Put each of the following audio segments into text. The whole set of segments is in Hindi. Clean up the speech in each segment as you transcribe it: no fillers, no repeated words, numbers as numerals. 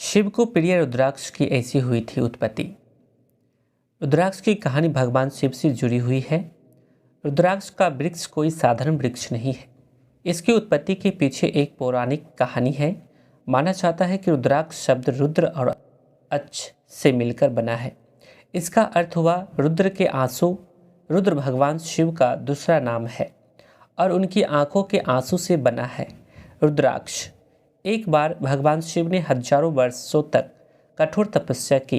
शिव को प्रिय रुद्राक्ष की ऐसी हुई थी उत्पत्ति। रुद्राक्ष की कहानी भगवान शिव से जुड़ी हुई है। रुद्राक्ष का वृक्ष कोई साधारण वृक्ष नहीं है। इसकी उत्पत्ति के पीछे एक पौराणिक कहानी है। माना जाता है कि रुद्राक्ष शब्द रुद्र और अक्ष से मिलकर बना है। इसका अर्थ हुआ रुद्र के आंसू। रुद्र भगवान शिव का दूसरा नाम है और उनकी आंखों के आंसू से बना है रुद्राक्ष। एक बार भगवान शिव ने हजारों वर्षों तक कठोर तपस्या की।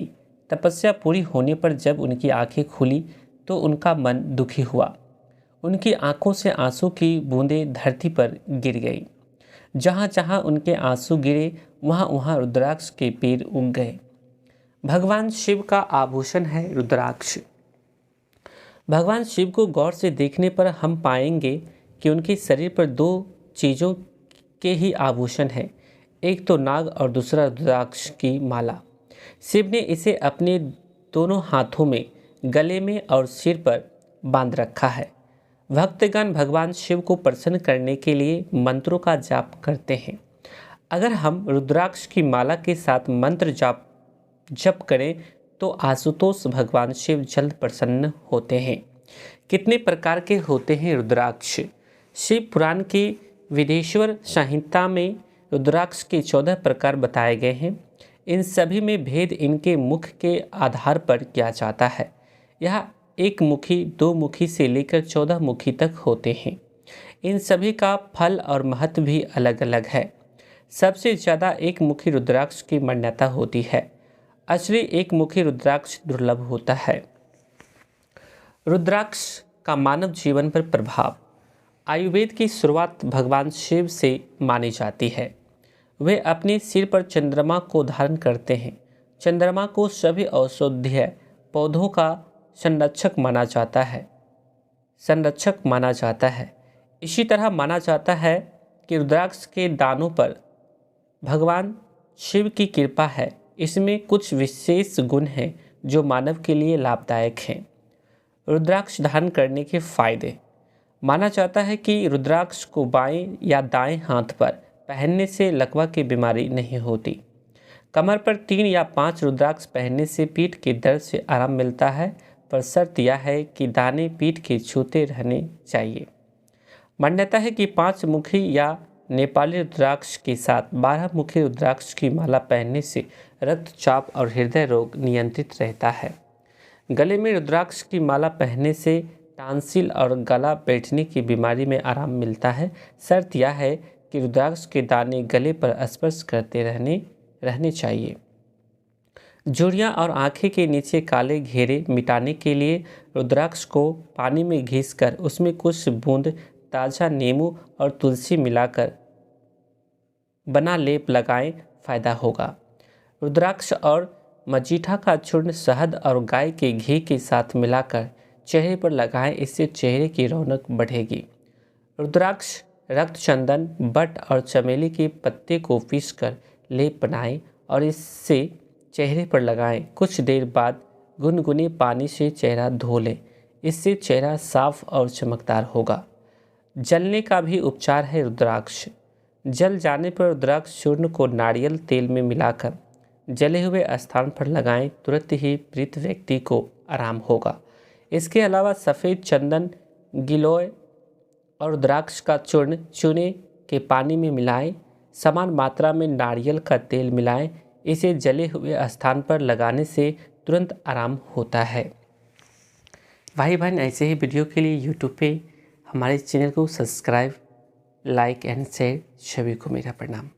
तपस्या पूरी होने पर जब उनकी आंखें खुली तो उनका मन दुखी हुआ। उनकी आंखों से आंसू की बूंदें धरती पर गिर गई। जहाँ जहाँ उनके आंसू गिरे वहाँ वहाँ रुद्राक्ष के पेड़ उग गए। भगवान शिव का आभूषण है रुद्राक्ष। भगवान शिव को गौर से देखने पर हम पाएंगे कि उनके शरीर पर दो चीज़ों के ही आभूषण हैं। एक तो नाग और दूसरा रुद्राक्ष की माला। शिव ने इसे अपने दोनों हाथों में, गले में और सिर पर बांध रखा है। भक्तगण भगवान शिव को प्रसन्न करने के लिए मंत्रों का जाप करते हैं। अगर हम रुद्राक्ष की माला के साथ मंत्र जप करें तो आशुतोष भगवान शिव जल्द प्रसन्न होते हैं। कितने प्रकार के होते हैं रुद्राक्ष? शिव पुराण की विदेश्वर संहिता में रुद्राक्ष के 14 प्रकार बताए गए हैं। इन सभी में भेद इनके मुख के आधार पर किया जाता है। यह एक मुखी, दो मुखी से लेकर 14 मुखी तक होते हैं। इन सभी का फल और महत्व भी अलग अलग है। सबसे ज़्यादा एक मुखी रुद्राक्ष की मान्यता होती है। असली एक मुखी रुद्राक्ष दुर्लभ होता है। रुद्राक्ष का मानव जीवन पर प्रभाव। आयुर्वेद की शुरुआत भगवान शिव से मानी जाती है। वे अपने सिर पर चंद्रमा को धारण करते हैं। चंद्रमा को सभी औषधीय पौधों का संरक्षक माना जाता है। इसी तरह माना जाता है कि रुद्राक्ष के दानों पर भगवान शिव की कृपा है। इसमें कुछ विशेष गुण हैं जो मानव के लिए लाभदायक हैं। रुद्राक्ष धारण करने के फायदे। माना जाता है कि रुद्राक्ष को बाएं या दाएं हाथ पर पहनने से लकवा की बीमारी नहीं होती। कमर पर 3 या 5 रुद्राक्ष पहनने से पीठ के दर्द से आराम मिलता है, पर शर्त यह है कि दाने पीठ के छूते रहने चाहिए। मान्यता है कि 5 मुखी या नेपाली रुद्राक्ष के साथ 12 मुखी रुद्राक्ष की माला पहनने से रक्तचाप और हृदय रोग नियंत्रित रहता है। गले में रुद्राक्ष की माला पहनने से टांसिल और गला बैठने की बीमारी में आराम मिलता है। शर्त यह है कि रुद्राक्ष के दाने गले पर स्पर्श करते रहने चाहिए। झुर्रियाँ और आँखें के नीचे काले घेरे मिटाने के लिए रुद्राक्ष को पानी में घिसकर उसमें कुछ बूंद ताज़ा नींबू और तुलसी मिलाकर बना लेप लगाएं, फ़ायदा होगा। रुद्राक्ष और मजीठा का चूर्ण शहद और गाय के घी के साथ मिलाकर चेहरे पर लगाएं, इससे चेहरे की रौनक बढ़ेगी। रुद्राक्ष, रक्त चंदन, बट और चमेली के पत्ते को पीसकर लेप बनाएं और इससे चेहरे पर लगाएं। कुछ देर बाद गुनगुने पानी से चेहरा धो लें, इससे चेहरा साफ और चमकदार होगा। जलने का भी उपचार है रुद्राक्ष। जल जाने पर रुद्राक्ष चूर्ण को नारियल तेल में मिलाकर जले हुए स्थान पर लगाएं, तुरंत ही पीड़ित व्यक्ति को आराम होगा। इसके अलावा सफ़ेद चंदन, गिलोय और रुद्राक्ष का चूर्ण चूने के पानी में मिलाएं। समान मात्रा में नारियल का तेल मिलाएं। इसे जले हुए स्थान पर लगाने से तुरंत आराम होता है। भाई बहन, ऐसे ही वीडियो के लिए यूट्यूब पे हमारे चैनल को सब्सक्राइब, लाइक एंड शेयर। सभी को मेरा प्रणाम।